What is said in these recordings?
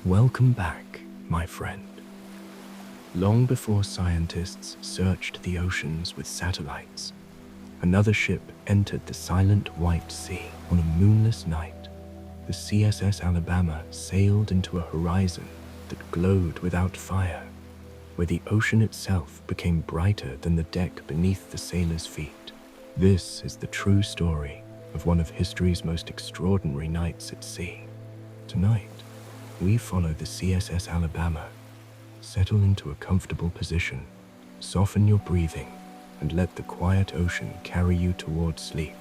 Welcome back, my friend. Long before scientists searched the oceans with satellites, another ship entered the silent white sea. On a moonless night, the CSS Alabama sailed into a horizon that glowed without fire, where the ocean itself became brighter than the deck beneath the sailors' feet. This is the true story of one of history's most extraordinary nights at sea. Tonight, we follow the CSS Alabama. Settle into a comfortable position, soften your breathing, and let the quiet ocean carry you toward sleep.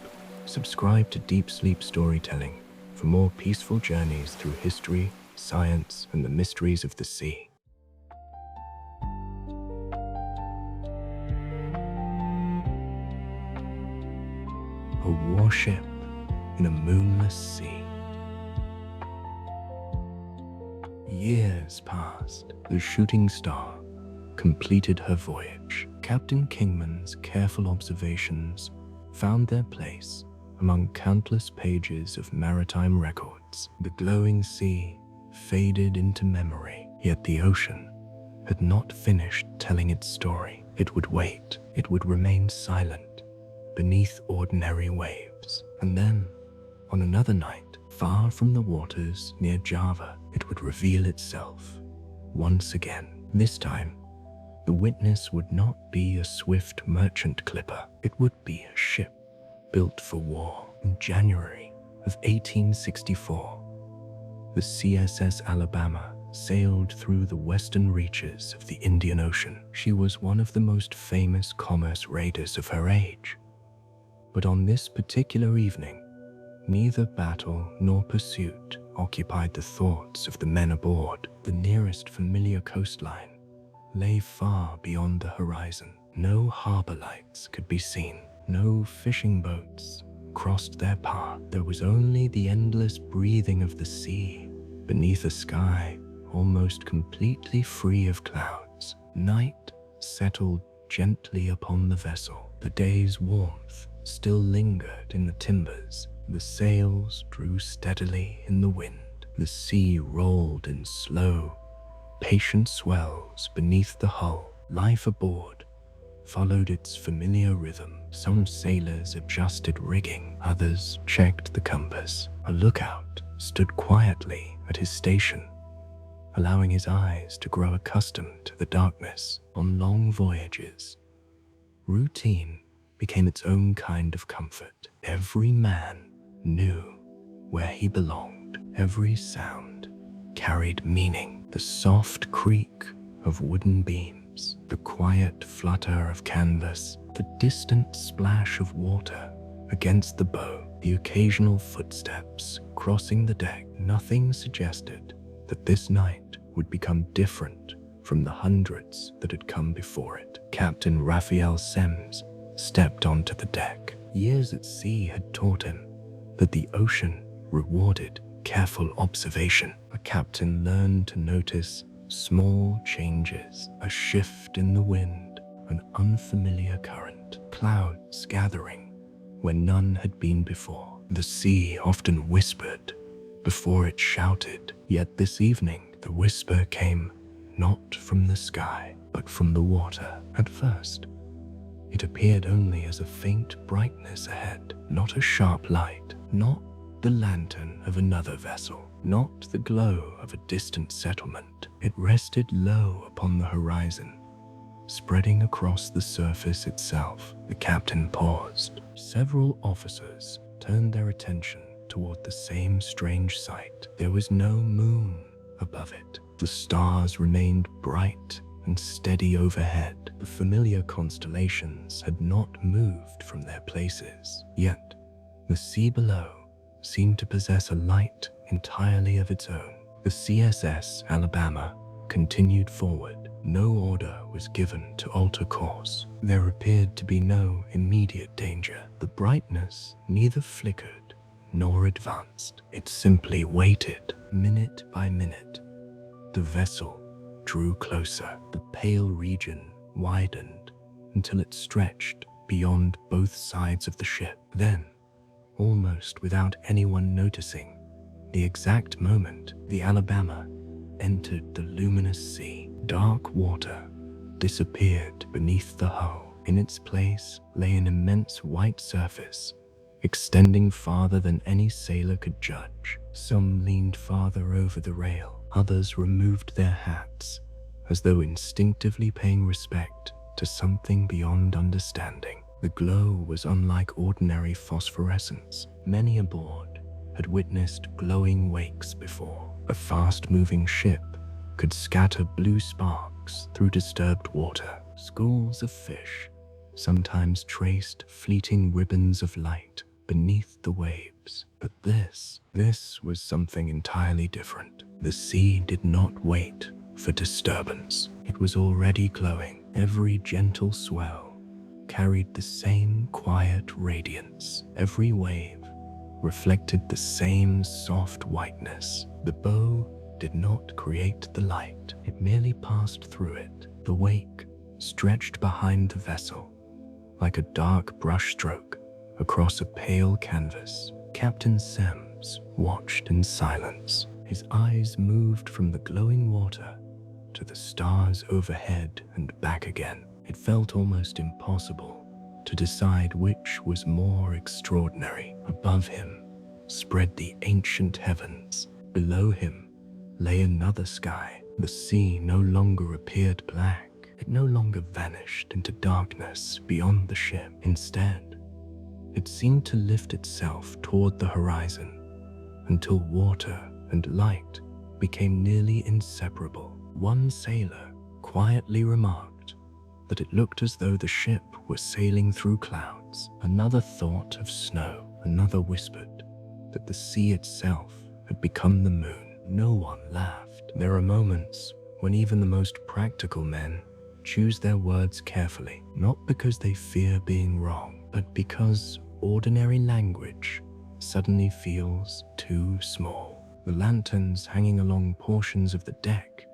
Subscribe to Deep Sleep Storytelling for more peaceful journeys through history, science, and the mysteries of the sea. A warship in a moonless sea. Years passed. The shooting star completed her voyage. Captain Kingman's careful observations found their place among countless pages of maritime records. The glowing sea faded into memory, yet the ocean had not finished telling its story. It would wait. It would remain silent beneath ordinary waves. And then, on another night, far from the waters near Java, it would reveal itself once again. This time, the witness would not be a swift merchant clipper. It would be a ship built for war. In January of 1864, the CSS Alabama sailed through the western reaches of the Indian Ocean. She was one of the most famous commerce raiders of her age. But on this particular evening, neither battle nor pursuit occupied the thoughts of the men aboard. The nearest familiar coastline lay far beyond the horizon. No harbor lights could be seen. No fishing boats crossed their path. There was only the endless breathing of the sea beneath a sky almost completely free of clouds. Night settled gently upon the vessel. The day's warmth still lingered in the timbers. The sails drew steadily in the wind. The sea rolled in slow, patient swells beneath the hull. Life aboard followed its familiar rhythm. Some sailors adjusted rigging, others checked the compass. A lookout stood quietly at his station, allowing his eyes to grow accustomed to the darkness. On long voyages, routine became its own kind of comfort. Every man knew where he belonged. Every sound carried meaning. The soft creak of wooden beams, the quiet flutter of canvas, the distant splash of water against the bow, the occasional footsteps crossing the deck. Nothing suggested that this night would become different from the hundreds that had come before it. Captain Raphael Semmes stepped onto the deck. Years at sea had taught him that the ocean rewarded careful observation. A captain learned to notice small changes, a shift in the wind, an unfamiliar current, clouds gathering where none had been before. The sea often whispered before it shouted, yet this evening the whisper came not from the sky, but from the water. At first, it appeared only as a faint brightness ahead, not a sharp light, not the lantern of another vessel, not the glow of a distant settlement. It rested low upon the horizon, spreading across the surface itself. The captain paused. Several officers turned their attention toward the same strange sight. There was no moon above it. The stars remained bright and steady overhead. The familiar constellations had not moved from their places. Yet, the sea below seemed to possess a light entirely of its own. The CSS Alabama continued forward. No order was given to alter course. There appeared to be no immediate danger. The brightness neither flickered nor advanced. It simply waited. Minute by minute, the vessel drew closer. The pale region widened until it stretched beyond both sides of the ship. Then, almost without anyone noticing, the exact moment the Alabama entered the luminous sea. Dark water disappeared beneath the hull. In its place lay an immense white surface, extending farther than any sailor could judge. Some leaned farther over the rail, others removed their hats, as though instinctively paying respect to something beyond understanding. The glow was unlike ordinary phosphorescence. Many aboard had witnessed glowing wakes before. A fast-moving ship could scatter blue sparks through disturbed water. Schools of fish sometimes traced fleeting ribbons of light beneath the waves. But this was something entirely different. The sea did not wait for disturbance. It was already glowing. Every gentle swell carried the same quiet radiance. Every wave reflected the same soft whiteness. The bow did not create the light. It merely passed through it. The wake stretched behind the vessel like a dark brushstroke across a pale canvas. Captain Semmes watched in silence. His eyes moved from the glowing water to the stars overhead and back again. It felt almost impossible to decide which was more extraordinary. Above him spread the ancient heavens. Below him lay another sky. The sea no longer appeared black. It no longer vanished into darkness beyond the ship. Instead, it seemed to lift itself toward the horizon until water and light became nearly inseparable. One sailor quietly remarked that it looked as though the ship was sailing through clouds. Another thought of snow. Another whispered that the sea itself had become the moon. No one laughed. There are moments when even the most practical men choose their words carefully, not because they fear being wrong, but because ordinary language suddenly feels too small. The lanterns hanging along portions of the deck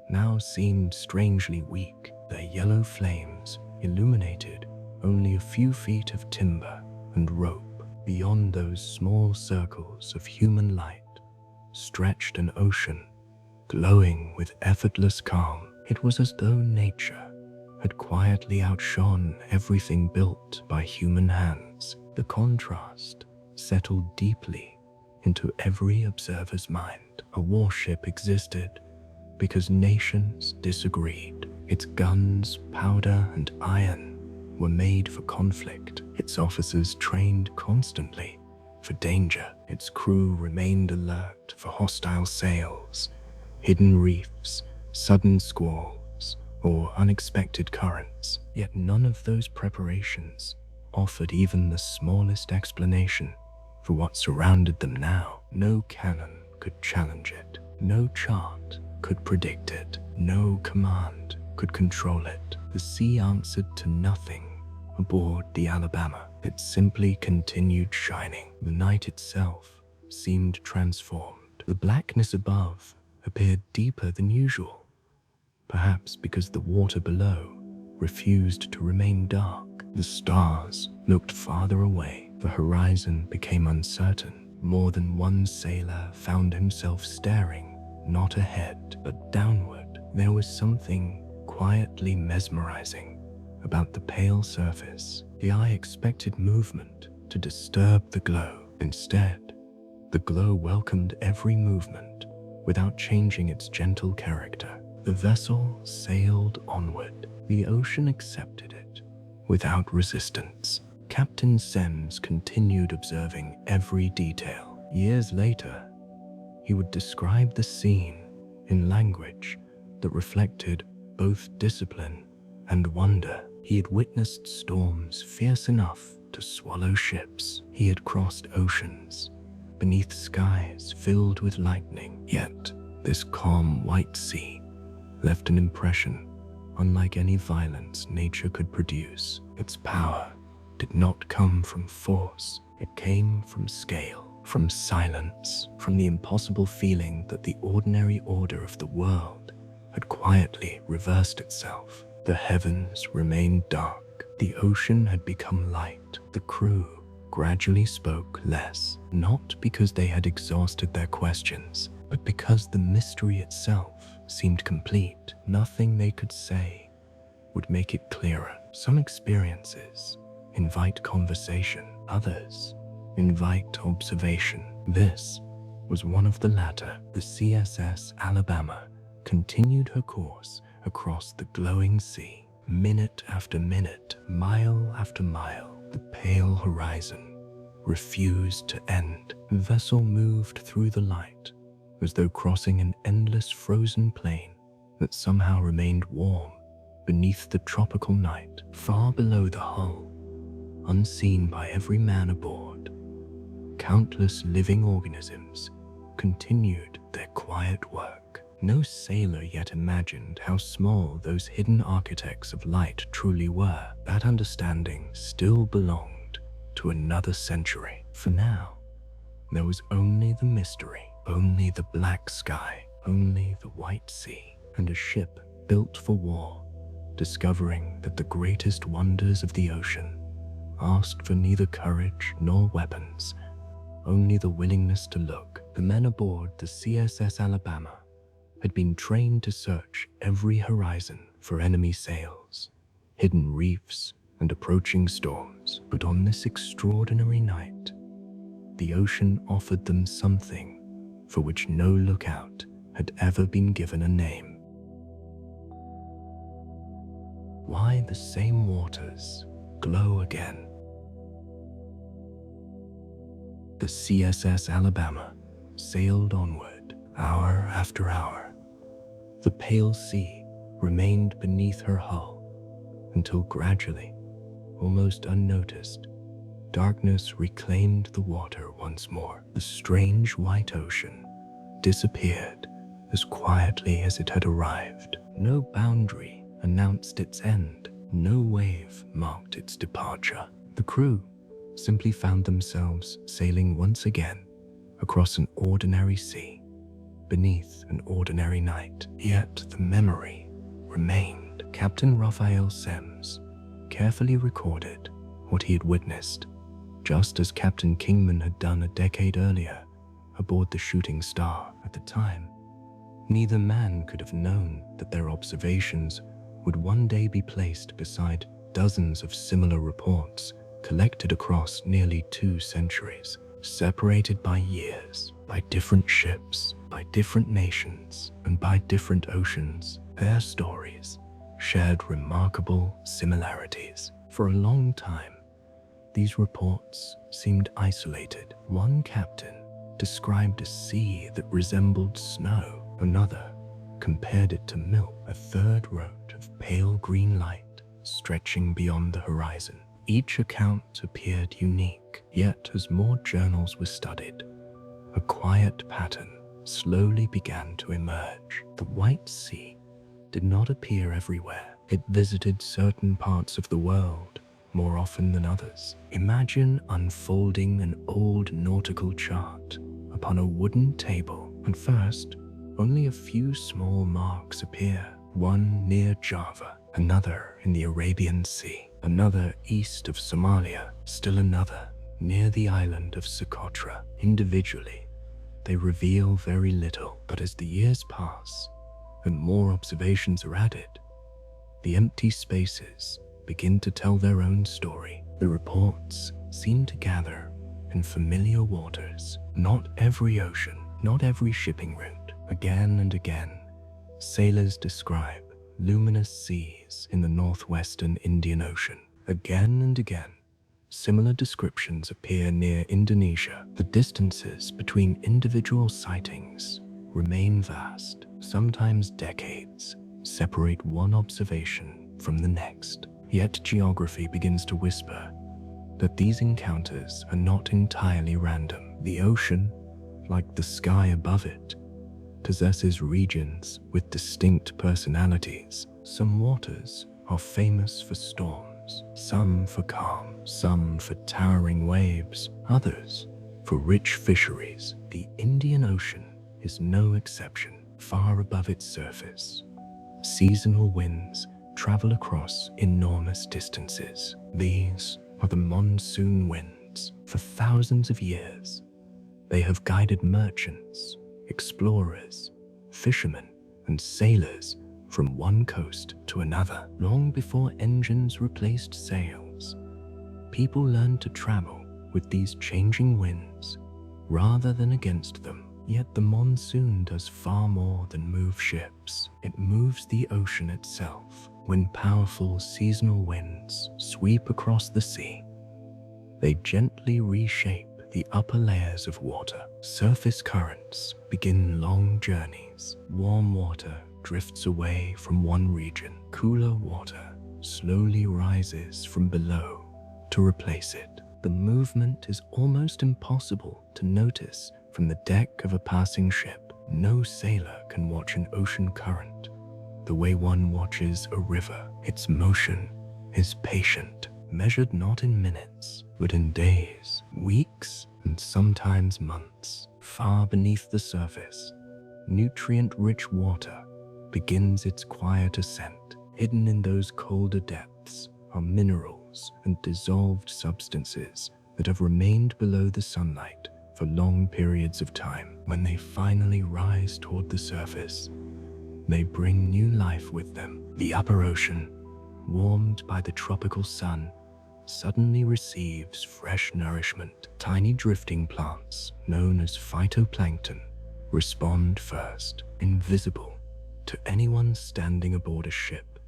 now seemed strangely weak. Their yellow flames illuminated only a few feet of timber and rope. Beyond those small circles of human light stretched an ocean, glowing with effortless calm. It was as though nature had quietly outshone everything built by human hands. The contrast settled deeply into every observer's mind. A warship existed because nations disagreed. Its guns, powder, and iron were made for conflict. Its officers trained constantly for danger. Its crew remained alert for hostile sails, hidden reefs, sudden squalls, or unexpected currents. Yet none of those preparations offered even the smallest explanation for what surrounded them now. No cannon could challenge it. No chart could predict it. No command could control it. The sea answered to nothing aboard the Alabama. It simply continued shining. The night itself seemed transformed. The blackness above appeared deeper than usual, perhaps because the water below refused to remain dark. The stars looked farther away. The horizon became uncertain. More than one sailor found himself staring not ahead, but downward. There was something quietly mesmerizing about the pale surface. The eye expected movement to disturb the glow. Instead, the glow welcomed every movement without changing its gentle character. The vessel sailed onward. The ocean accepted it without resistance. Captain Semmes continued observing every detail. Years later, he would describe the scene in language that reflected both discipline and wonder. He had witnessed storms fierce enough to swallow ships. He had crossed oceans beneath skies filled with lightning. Yet, this calm white sea left an impression unlike any violence nature could produce. Its power did not come from force. It came from scale, from silence, from the impossible feeling that the ordinary order of the world had quietly reversed itself. The heavens remained dark. The ocean had become light. The crew gradually spoke less, not because they had exhausted their questions, But because the mystery itself seemed complete, nothing they could say would make it clearer. Some experiences invite conversation, others invite observation. This was one of the latter. The CSS Alabama continued her course across the glowing sea. Minute after minute, mile after mile, the pale horizon refused to end. The vessel moved through the light as though crossing an endless frozen plain that somehow remained warm beneath the tropical night. Far below the hull, unseen by every man aboard, countless living organisms continued their quiet work. No sailor yet imagined how small those hidden architects of light truly were. That understanding still belonged to another century. For now, there was only the mystery, only the black sky, only the white sea, and a ship built for war, discovering that the greatest wonders of the ocean asked for neither courage nor weapons, only the willingness to look. The men aboard the CSS Alabama had been trained to search every horizon for enemy sails, hidden reefs, and approaching storms. But on this extraordinary night, the ocean offered them something for which no lookout had ever been given a name. Why the same waters glow again? The CSS Alabama sailed onward, hour after hour. The pale sea remained beneath her hull until gradually, almost unnoticed, darkness reclaimed the water once more. The strange white ocean disappeared as quietly as it had arrived. No boundary announced its end. No wave marked its departure. The crew simply found themselves sailing once again across an ordinary sea, beneath an ordinary night. Yet the memory remained. Captain Raphael Semmes carefully recorded what he had witnessed, just as Captain Kingman had done a decade earlier aboard the Shooting Star. At the time, neither man could have known that their observations would one day be placed beside dozens of similar reports collected across nearly 2 centuries, separated by years, by different ships, by different nations, and by different oceans. Their stories shared remarkable similarities. For a long time, these reports seemed isolated. One captain described a sea that resembled snow. Another compared it to milk. A third wrote of pale green light stretching beyond the horizon. Each account appeared unique, yet as more journals were studied, a quiet pattern slowly began to emerge. The White Sea did not appear everywhere. It visited certain parts of the world more often than others. Imagine unfolding an old nautical chart upon a wooden table. At first, only a few small marks appear, one near Java, another in the Arabian Sea, another east of Somalia, still another near the island of Socotra. Individually, they reveal very little, but as the years pass and more observations are added, the empty spaces begin to tell their own story. The reports seem to gather in familiar waters. Not every ocean, not every shipping route. Again and again, sailors describe luminous seas in the northwestern Indian Ocean. Again and again, similar descriptions appear near Indonesia. The distances between individual sightings remain vast. Sometimes decades separate one observation from the next. Yet geography begins to whisper that these encounters are not entirely random. The ocean, like the sky above it, possesses regions with distinct personalities. Some waters are famous for storms, some for calm, some for towering waves, others for rich fisheries. The Indian Ocean is no exception. Far above its surface, seasonal winds travel across enormous distances. These are the monsoon winds. For thousands of years, they have guided merchants, explorers, fishermen, and sailors from one coast to another. Long before engines replaced sails, people learned to travel with these changing winds rather than against them. Yet the monsoon does far more than move ships. It moves the ocean itself. When powerful seasonal winds sweep across the sea, they gently reshape the upper layers of water. Surface currents begin long journeys. Warm water drifts away from one region. Cooler water slowly rises from below to replace it. The movement is almost impossible to notice from the deck of a passing ship. No sailor can watch an ocean current the way one watches a river. Its motion is patient, measured not in minutes, but in days, weeks, and sometimes months. Far beneath the surface, nutrient-rich water begins its quiet ascent. Hidden in those colder depths are minerals and dissolved substances that have remained below the sunlight for long periods of time. When they finally rise toward the surface, they bring new life with them. The upper ocean, warmed by the tropical sun, suddenly receives fresh nourishment. Tiny drifting plants, known as phytoplankton, respond first. Invisible to anyone standing aboard a ship,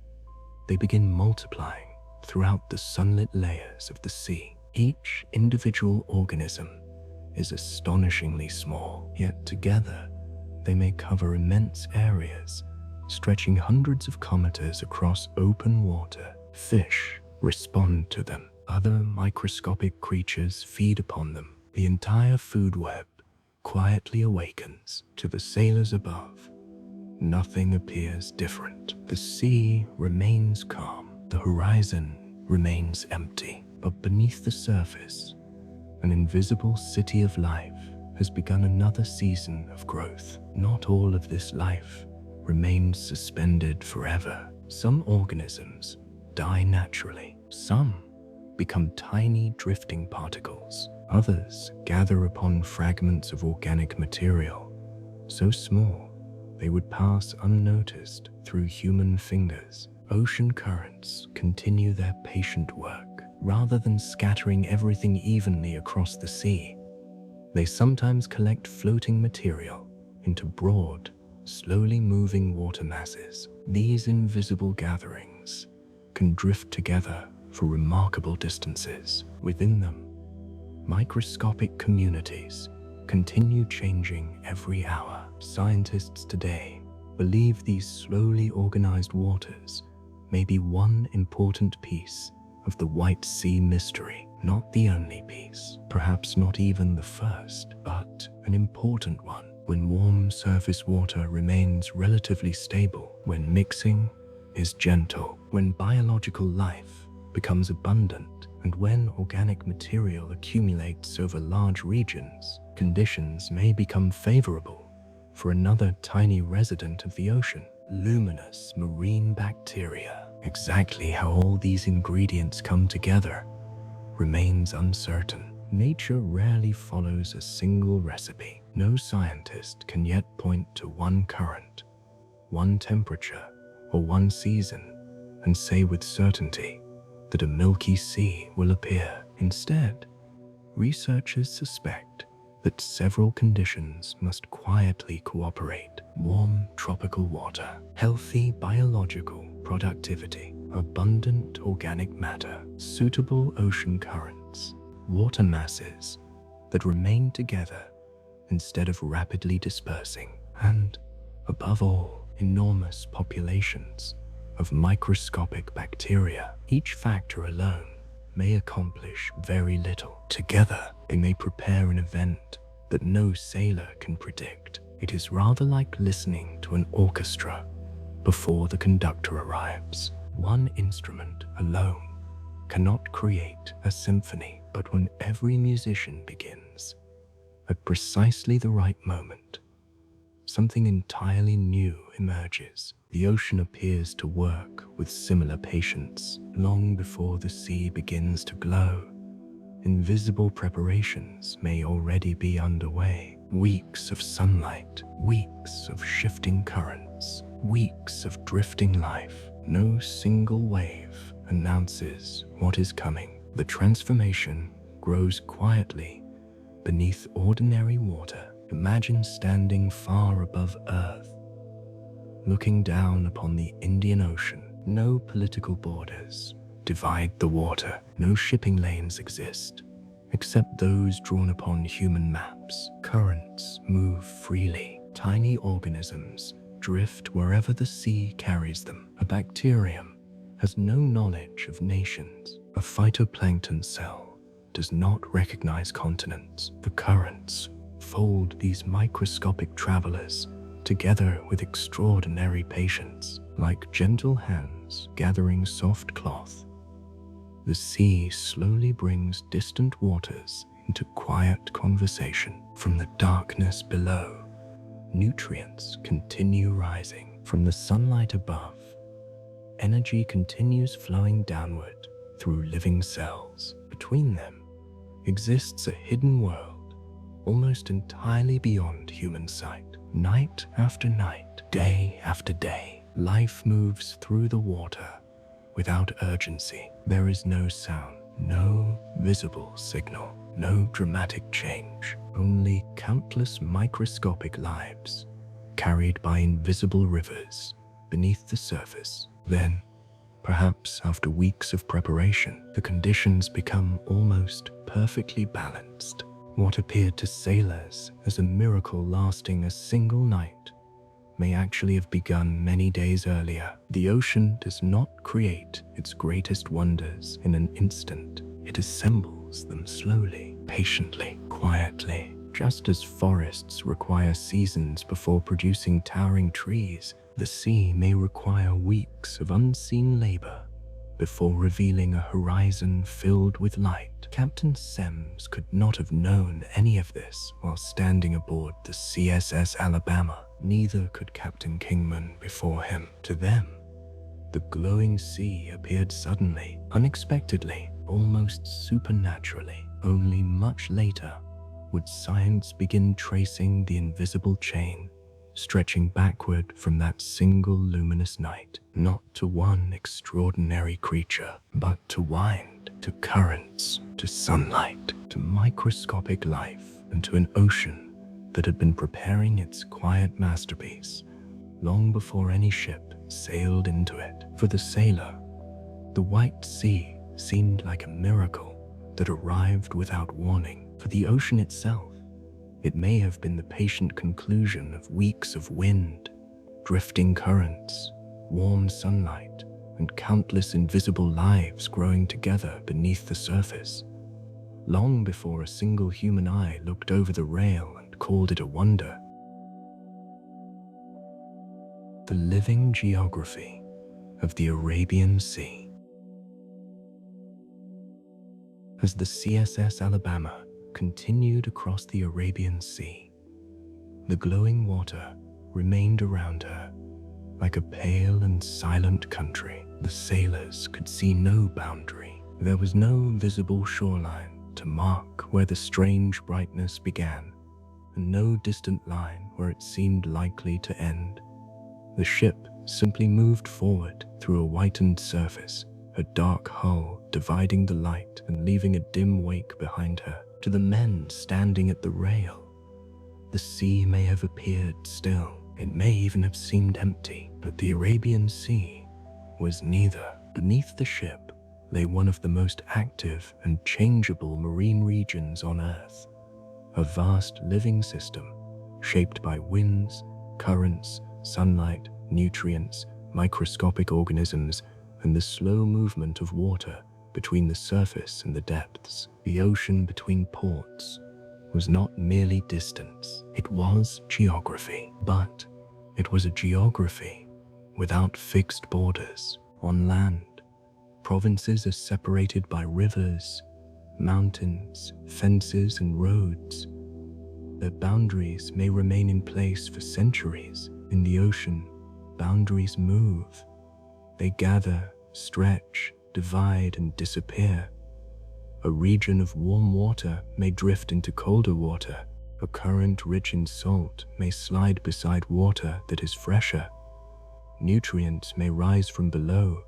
they begin multiplying throughout the sunlit layers of the sea. Each individual organism is astonishingly small, yet together they may cover immense areas, stretching hundreds of kilometers across open water. Fish respond to them. Other microscopic creatures feed upon them. The entire food web quietly awakens. To the sailors above, nothing appears different. The sea remains calm. The horizon remains empty. But beneath the surface, an invisible city of life has begun another season of growth. Not all of this life remains suspended forever. Some organisms die naturally. Some become tiny drifting particles. Others gather upon fragments of organic material, so small they would pass unnoticed through human fingers. Ocean currents continue their patient work. Rather than scattering everything evenly across the sea, they sometimes collect floating material into broad, slowly moving water masses. These invisible gatherings can drift together for remarkable distances. Within them, microscopic communities continue changing every hour. Scientists today believe these slowly organized waters may be one important piece of the White Sea mystery. Not the only piece, perhaps not even the first, but an important one. When warm surface water remains relatively stable, when mixing is gentle, when biological life becomes abundant, and when organic material accumulates over large regions, conditions may become favorable for another tiny resident of the ocean. Luminous marine bacteria. Exactly how all these ingredients come together remains uncertain. Nature rarely follows a single recipe. No scientist can yet point to one current, one temperature, or one season and say with certainty that a Milky Sea will appear. Instead, researchers suspect that several conditions must quietly cooperate. Warm tropical water, healthy biological productivity, abundant organic matter, suitable ocean currents, water masses that remain together instead of rapidly dispersing, and, above all, enormous populations of microscopic bacteria. Each factor alone may accomplish very little. Together, they may prepare an event that no sailor can predict. It is rather like listening to an orchestra before the conductor arrives. One instrument alone cannot create a symphony, but when every musician begins at precisely the right moment, something entirely new emerges. The ocean appears to work with similar patience. Long before the sea begins to glow, invisible preparations may already be underway. Weeks of sunlight, weeks of shifting currents, weeks of drifting life. No single wave announces what is coming. The transformation grows quietly beneath ordinary water. Imagine standing far above Earth, looking down upon the Indian Ocean. No political borders divide the water. No shipping lanes exist, except those drawn upon human maps. Currents move freely. Tiny organisms drift wherever the sea carries them. A bacterium has no knowledge of nations. A phytoplankton cell does not recognize continents. The currents fold these microscopic travelers together with extraordinary patience, like gentle hands gathering soft cloth. The sea slowly brings distant waters into quiet conversation. From the darkness below, nutrients continue rising. From the sunlight above, energy continues flowing downward through living cells. Between them exists a hidden world, almost entirely beyond human sight. Night after night, day after day, life moves through the water without urgency. There is no sound, no visible signal, no dramatic change, only countless microscopic lives carried by invisible rivers beneath the surface. Then, perhaps after weeks of preparation, the conditions become almost perfectly balanced. What appeared to sailors as a miracle lasting a single night may actually have begun many days earlier. The ocean does not create its greatest wonders in an instant. It assembles them slowly, patiently, quietly. Just as forests require seasons before producing towering trees, the sea may require weeks of unseen labor before revealing a horizon filled with light. Captain Semmes could not have known any of this while standing aboard the CSS Alabama. Neither could Captain Kingman before him. To them, the glowing sea appeared suddenly, unexpectedly, almost supernaturally. Only much later would science begin tracing the invisible chain stretching backward from that single luminous night, not to one extraordinary creature, but to wind, to currents, to sunlight, to microscopic life, and to an ocean that had been preparing its quiet masterpiece long before any ship sailed into it. For the sailor, the white sea seemed like a miracle that arrived without warning. For the ocean itself, it may have been the patient conclusion of weeks of wind, drifting currents, warm sunlight, and countless invisible lives growing together beneath the surface. Long before a single human eye looked over the rail and called it a wonder. The living geography of the Arabian Sea. As the CSS Alabama continued across the Arabian Sea, the glowing water remained around her like a pale and silent country. The sailors could see no boundary. There was no visible shoreline to mark where the strange brightness began, and no distant line where it seemed likely to end. The ship simply moved forward through a whitened surface, her dark hull dividing the light and leaving a dim wake behind her. To the men standing at the rail, the sea may have appeared still. It may even have seemed empty, but the Arabian Sea was neither. Beneath the ship lay one of the most active and changeable marine regions on Earth, a vast living system shaped by winds, currents, sunlight, nutrients, microscopic organisms, and the slow movement of water between the surface and the depths. The ocean between ports was not merely distance, it was geography. But it was a geography without fixed borders. On land, provinces are separated by rivers, mountains, fences, and roads. Their boundaries may remain in place for centuries. In the ocean, boundaries move. They gather, stretch, divide, and disappear. A region of warm water may drift into colder water, A current rich in salt may slide beside water that is fresher. Nutrients may rise from below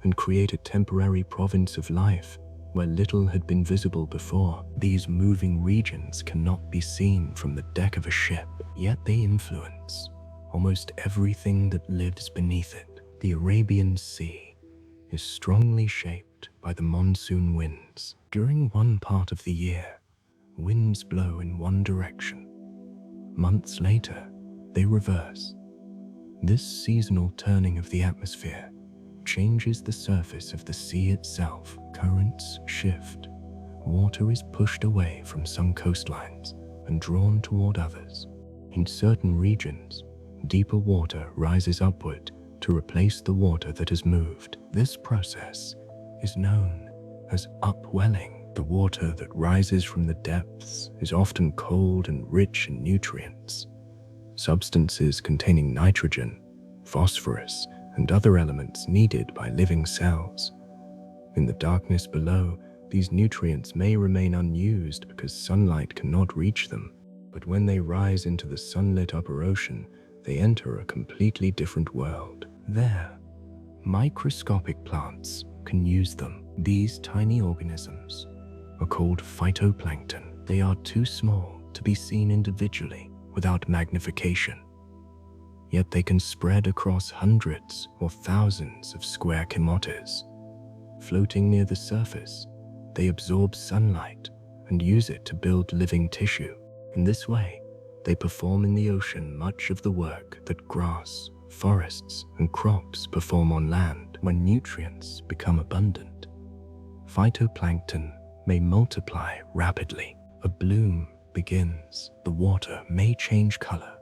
and create a temporary province of life where little had been visible before. These moving regions cannot be seen from the deck of a ship, yet they influence almost everything that lives beneath it. The Arabian Sea is strongly shaped by the monsoon winds. During one part of the year, winds blow in one direction. Months later, they reverse. This seasonal turning of the atmosphere changes the surface of the sea itself. Currents shift. Water is pushed away from some coastlines and drawn toward others. In certain regions, deeper water rises upward to replace the water that has moved. This process is known as upwelling. The water that rises from the depths is often cold and rich in nutrients, substances containing nitrogen, phosphorus, and other elements needed by living cells. In the darkness below, these nutrients may remain unused because sunlight cannot reach them, but when they rise into the sunlit upper ocean, they enter a completely different world. There, microscopic plants can use them. These tiny organisms are called phytoplankton. They are too small to be seen individually without magnification. Yet they can spread across hundreds or thousands of square kilometers. Floating near the surface, they absorb sunlight and use it to build living tissue. In this way, they perform in the ocean much of the work that grass, forests, and crops perform on land. When nutrients become abundant, phytoplankton may multiply rapidly. A bloom begins. The water may change color.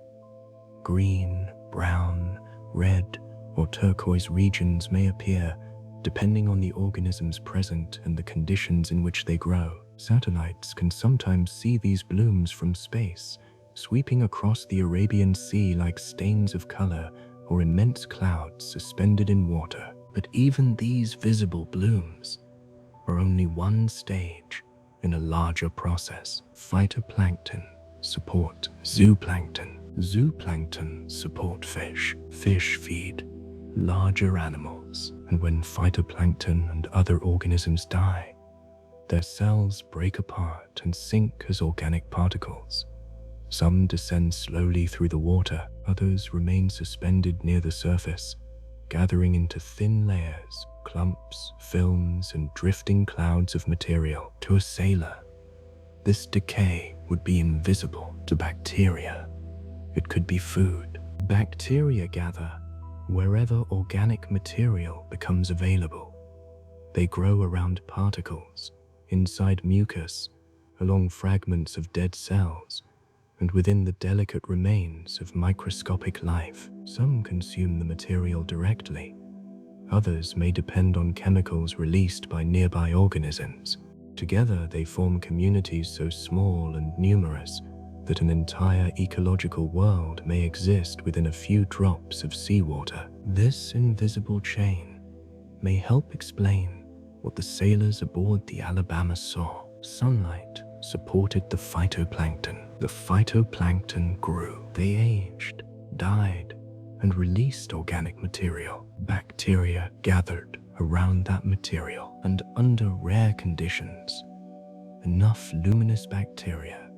Green, brown, red, or turquoise regions may appear depending on the organisms present and the conditions in which they grow. Satellites can sometimes see these blooms from space, sweeping across the Arabian Sea like stains of color or immense clouds suspended in water. But even these visible blooms are only one stage in a larger process. Phytoplankton support zooplankton. Zooplankton support fish. Fish feed larger animals, and when phytoplankton and other organisms die, their cells break apart and sink as organic particles. Some descend slowly through the water, others remain suspended near the surface, gathering into thin layers, clumps, films, and drifting clouds of material. To a sailor, this decay would be invisible. To bacteria, it could be food. Bacteria gather wherever organic material becomes available. They grow around particles, inside mucus, along fragments of dead cells, and within the delicate remains of microscopic life. Some consume the material directly. Others may depend on chemicals released by nearby organisms. Together they form communities so small and numerous that an entire ecological world may exist within a few drops of seawater. This invisible chain may help explain what the sailors aboard the Alabama saw. Sunlight supported the phytoplankton. The phytoplankton grew. They aged, died, and released organic material. Bacteria gathered around that material, and under rare conditions, enough luminous bacteria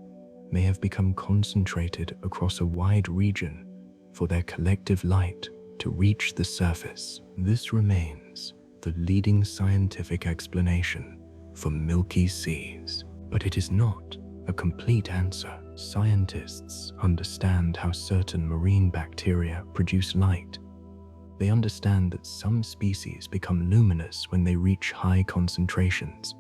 may have become concentrated across a wide region for their collective light to reach the surface. This remains the leading scientific explanation for Milky Seas, but it is not a complete answer. Scientists understand how certain marine bacteria produce light. They understand that some species become luminous when they reach high concentrations.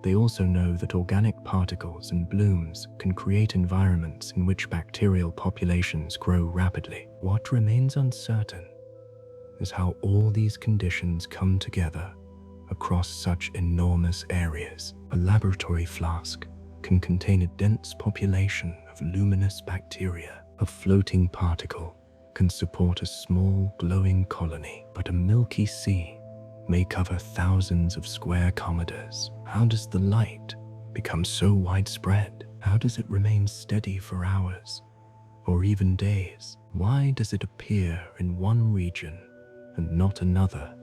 They also know that organic particles and blooms can create environments in which bacterial populations grow rapidly. What remains uncertain is how all these conditions come together across such enormous areas. A laboratory flask can contain a dense population of luminous bacteria. A floating particle can support a small glowing colony, but a Milky Sea may cover thousands of square kilometers. How does the light become so widespread? How does it remain steady for hours or even days? Why does it appear in one region and not another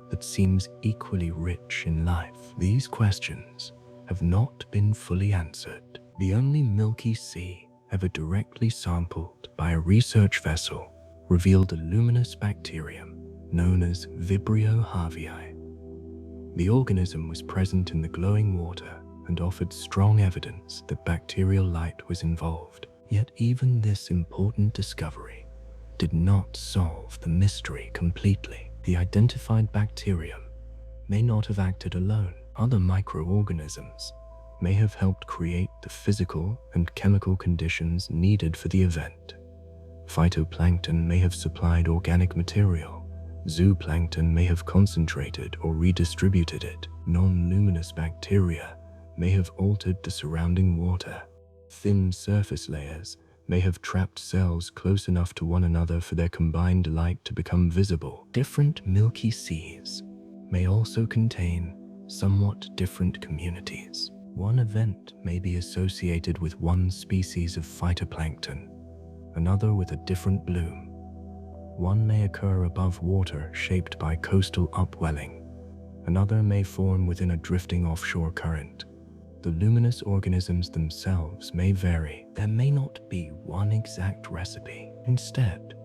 that seems equally rich in life? These questions have not been fully answered. The only Milky Sea ever directly sampled by a research vessel revealed a luminous bacterium known as Vibrio havii. The organism was present in the glowing water and offered strong evidence that bacterial light was involved. Yet even this important discovery did not solve the mystery completely. The identified bacterium may not have acted alone. Other microorganisms may have helped create the physical and chemical conditions needed for the event. Phytoplankton may have supplied organic material. Zooplankton may have concentrated or redistributed it. Non-luminous bacteria may have altered the surrounding water. Thin surface layers may have trapped cells close enough to one another for their combined light to become visible. Different Milky Seas may also contain somewhat different communities. One event may be associated with one species of phytoplankton, another with a different bloom. One may occur above water shaped by coastal upwelling. Another may form within a drifting offshore current. The luminous organisms themselves may vary. There may not be one exact recipe. Instead,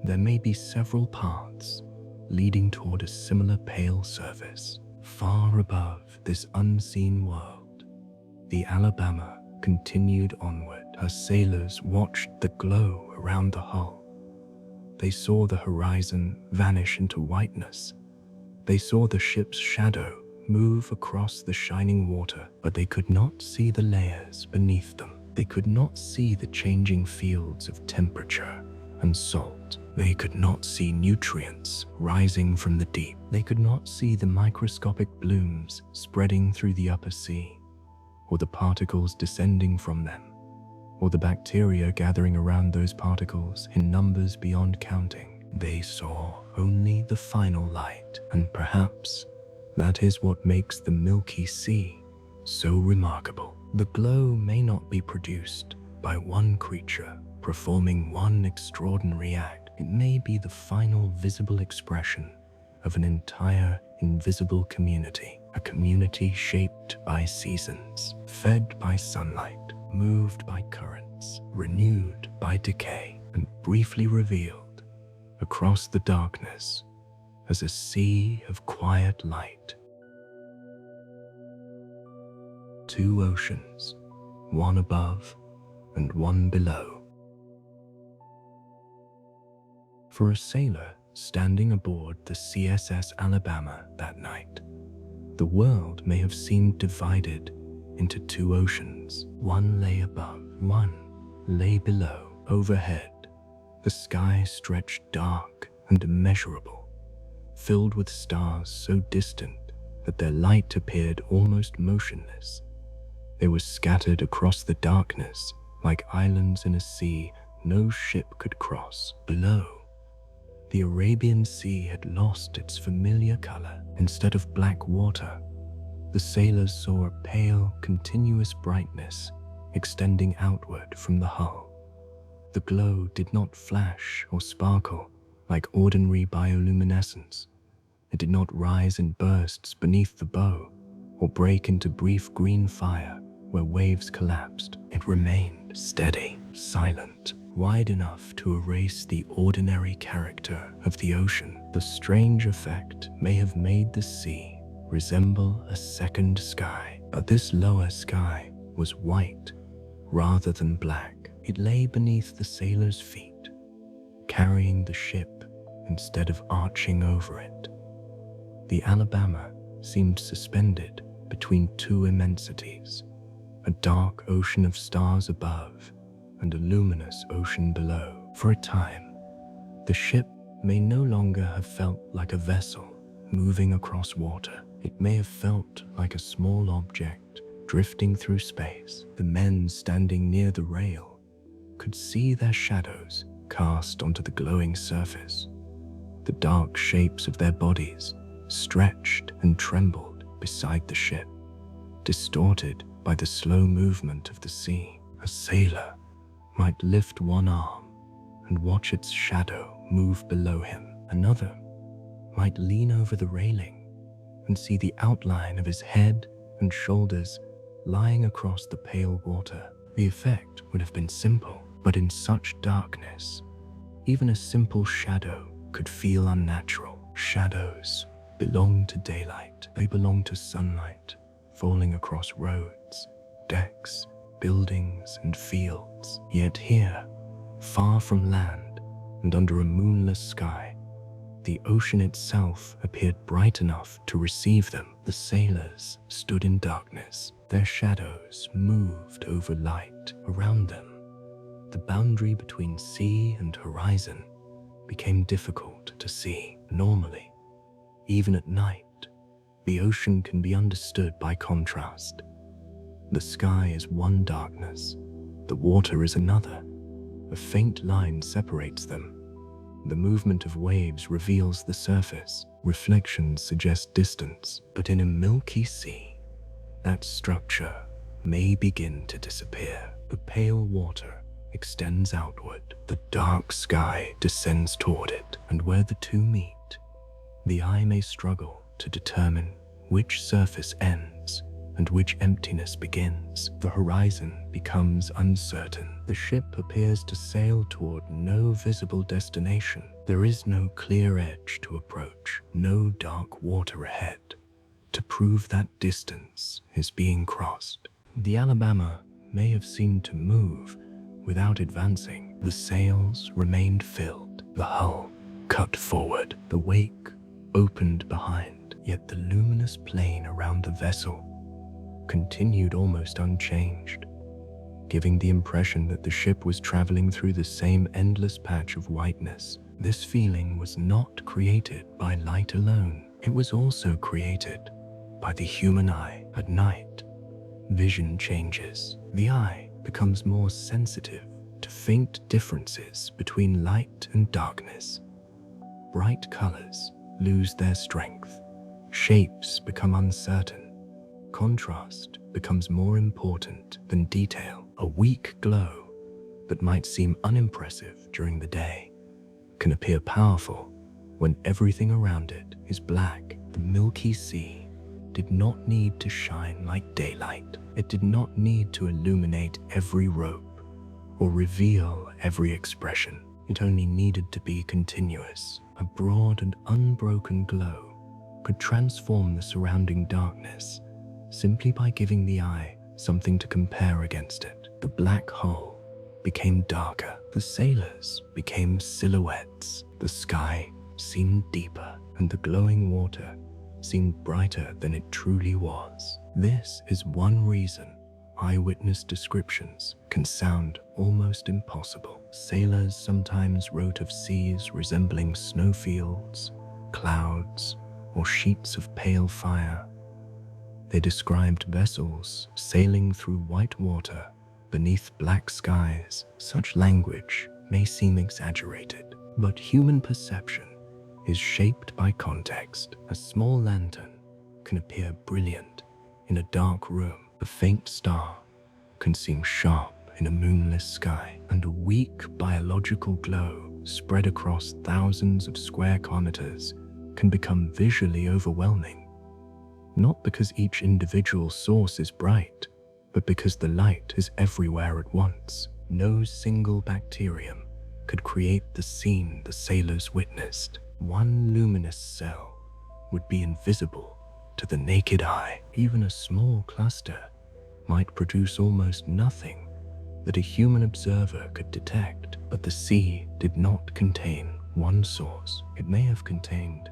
there may be several paths leading toward a similar pale surface. Far above this unseen world, the Alabama continued onward. Her sailors watched the glow around the hull. They saw the horizon vanish into whiteness. They saw the ship's shadow move across the shining water, but they could not see the layers beneath them. They could not see the changing fields of temperature and salt. They could not see nutrients rising from the deep. They could not see the microscopic blooms spreading through the upper sea, or the particles descending from them, or the bacteria gathering around those particles in numbers beyond counting. They saw only the final light, and perhaps that is what makes the Milky Sea so remarkable. The glow may not be produced by one creature performing one extraordinary act. It may be the final visible expression of an entire invisible community, a community shaped by seasons, fed by sunlight, moved by currents, renewed by decay, and briefly revealed across the darkness as a sea of quiet light. Two oceans, one above and one below. For a sailor standing aboard the CSS Alabama that night, the world may have seemed divided into two oceans. One lay above, one lay below. Overhead, the sky stretched dark and immeasurable, filled with stars so distant that their light appeared almost motionless. They were scattered across the darkness like islands in a sea no ship could cross. Below, the Arabian Sea had lost its familiar color. Instead of black water, the sailors saw a pale, continuous brightness extending outward from the hull. The glow did not flash or sparkle like ordinary bioluminescence. It did not rise in bursts beneath the bow or break into brief green fire where waves collapsed. It remained steady, silent, wide enough to erase the ordinary character of the ocean. The strange effect may have made the sea resemble a second sky, but this lower sky was white rather than black. It lay beneath the sailors' feet, carrying the ship instead of arching over it. The Alabama seemed suspended between two immensities, a dark ocean of stars above and a luminous ocean below. For a time, the ship may no longer have felt like a vessel moving across water. It may have felt like a small object drifting through space. The men standing near the rail could see their shadows cast onto the glowing surface. The dark shapes of their bodies stretched and trembled beside the ship, distorted by the slow movement of the sea. A sailor might lift one arm and watch its shadow move below him. Another might lean over the railing and see the outline of his head and shoulders lying across the pale water. The effect would have been simple, but in such darkness, even a simple shadow could feel unnatural. Shadows belong to daylight. They belong to sunlight falling across roads, decks, buildings, and fields. Yet here, far from land and under a moonless sky, the ocean itself appeared bright enough to receive them. The sailors stood in darkness. Their shadows moved over light around them. The boundary between sea and horizon became difficult to see. Normally, even at night, the ocean can be understood by contrast. The sky is one darkness, the water is another. A faint line separates them. The movement of waves reveals the surface. Reflections suggest distance, but in a milky sea, that structure may begin to disappear. The pale water extends outward. The dark sky descends toward it, and where the two meet, the eye may struggle to determine which surface ends and which emptiness begins. The horizon becomes uncertain. The ship appears to sail toward no visible destination. There is no clear edge to approach, no dark water ahead to prove that distance is being crossed. The Alabama may have seemed to move without advancing. The sails remained filled, the hull cut forward, the wake opened behind, yet the luminous plain around the vessel continued almost unchanged, giving the impression that the ship was traveling through the same endless patch of whiteness. This feeling was not created by light alone. It was also created by the human eye. At night, vision changes. The eye becomes more sensitive to faint differences between light and darkness. Bright colors lose their strength. Shapes become uncertain. Contrast becomes more important than detail. A weak glow that might seem unimpressive during the day can appear powerful when everything around it is black. The Milky Sea did not need to shine like daylight. It did not need to illuminate every rope or reveal every expression. It only needed to be continuous. A broad and unbroken glow could transform the surrounding darkness simply by giving the eye something to compare against it. The black hole became darker. The sailors became silhouettes. The sky seemed deeper, and the glowing water seemed brighter than it truly was. This is one reason eyewitness descriptions can sound almost impossible. Sailors sometimes wrote of seas resembling snowfields, clouds, or sheets of pale fire. They described vessels sailing through white water beneath black skies. Such language may seem exaggerated, but human perception is shaped by context. A small lantern can appear brilliant in a dark room. A faint star can seem sharp in a moonless sky, and a weak biological glow spread across thousands of square kilometers can become visually overwhelming. Not because each individual source is bright, but because the light is everywhere at once. No single bacterium could create the scene the sailors witnessed. One luminous cell would be invisible to the naked eye. Even a small cluster might produce almost nothing that a human observer could detect. But the sea did not contain one source. It may have contained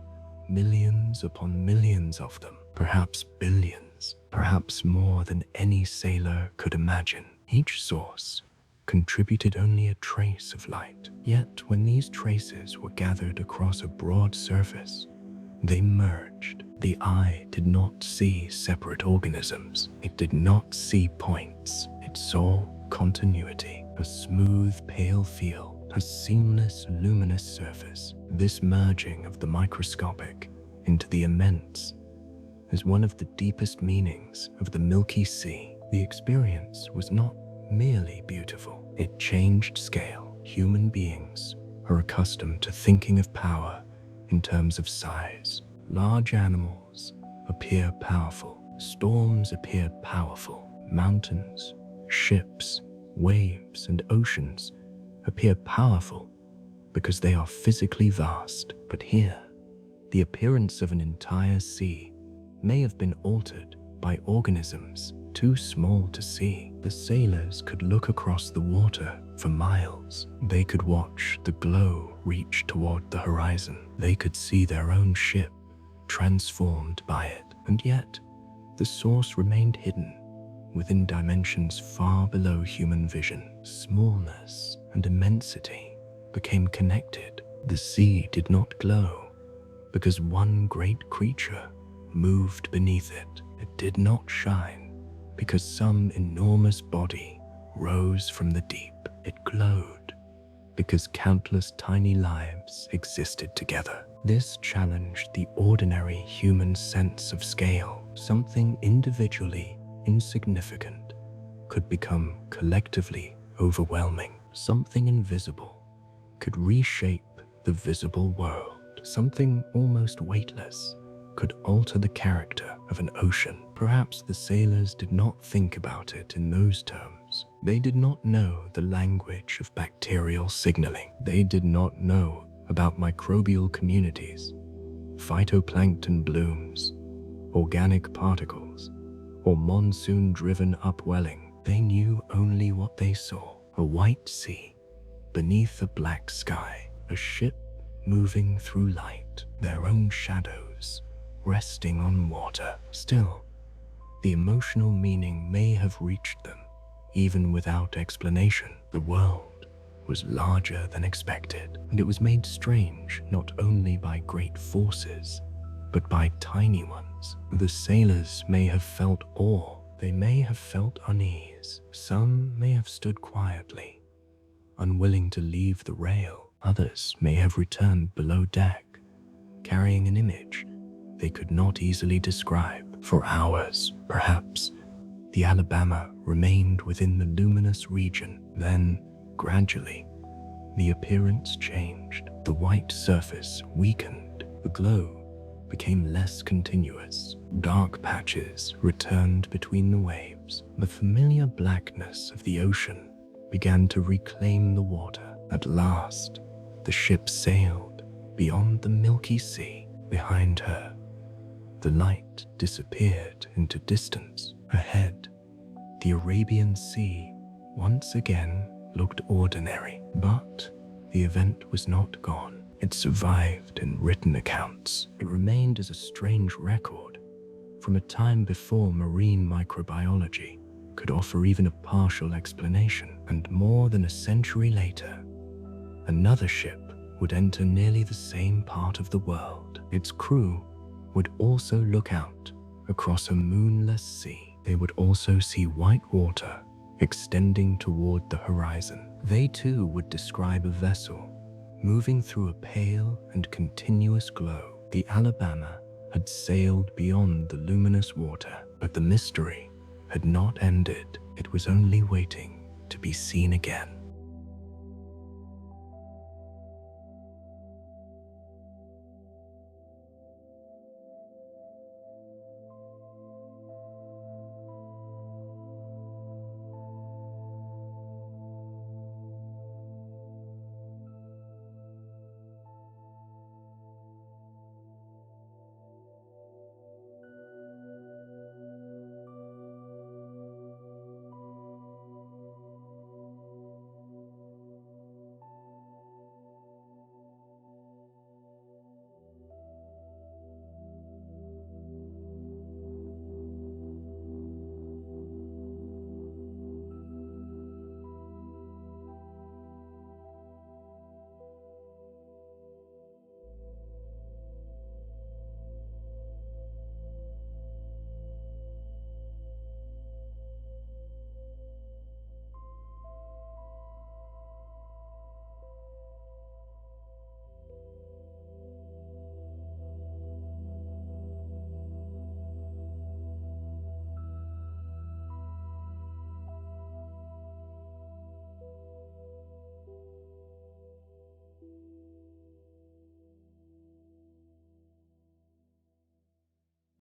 millions upon millions of them, perhaps billions, perhaps more than any sailor could imagine. Each source contributed only a trace of light. Yet when these traces were gathered across a broad surface, they merged. The eye did not see separate organisms. It did not see points. It saw continuity, a smooth, pale field, a seamless, luminous surface. This merging of the microscopic into the immense is one of the deepest meanings of the Milky Sea. The experience was not merely beautiful, it changed scale. Human beings are accustomed to thinking of power in terms of size. Large animals appear powerful, storms appear powerful, mountains, ships, waves, and oceans appear powerful because they are physically vast. But here, the appearance of an entire sea may have been altered by organisms too small to see. The sailors could look across the water for miles. They could watch the glow reach toward the horizon. They could see their own ship transformed by it. And yet, the source remained hidden within dimensions far below human vision. Smallness and immensity became connected. The sea did not glow because one great creature moved beneath it. It did not shine because some enormous body rose from the deep. It glowed because countless tiny lives existed together. This challenged the ordinary human sense of scale. Something individually insignificant could become collectively overwhelming. Something invisible could reshape the visible world. Something almost weightless could alter the character of an ocean. Perhaps the sailors did not think about it in those terms. They did not know the language of bacterial signaling. They did not know about microbial communities, phytoplankton blooms, organic particles, or monsoon-driven upwelling. They knew only what they saw: a white sea beneath a black sky, a ship moving through light, their own shadows resting on water. Still, the emotional meaning may have reached them, even without explanation. The world was larger than expected, and it was made strange not only by great forces, but by tiny ones. The sailors may have felt awe, they may have felt unease. Some may have stood quietly, unwilling to leave the rail. Others may have returned below deck, carrying an image they could not easily describe. For hours, perhaps, the Alabama remained within the luminous region. Then, gradually, the appearance changed. The white surface weakened. The glow became less continuous. Dark patches returned between the waves. The familiar blackness of the ocean began to reclaim the water. At last, the ship sailed beyond the Milky Sea. Behind her, the light disappeared into distance. Ahead, the Arabian Sea once again looked ordinary. But the event was not gone. It survived in written accounts. It remained as a strange record from a time before marine microbiology could offer even a partial explanation. And more than a century later, another ship would enter nearly the same part of the world. Its crew would also look out across a moonless sea. They would also see white water extending toward the horizon. They too would describe a vessel moving through a pale and continuous glow. The Alabama had sailed beyond the luminous water, but the mystery had not ended. It was only waiting to be seen again.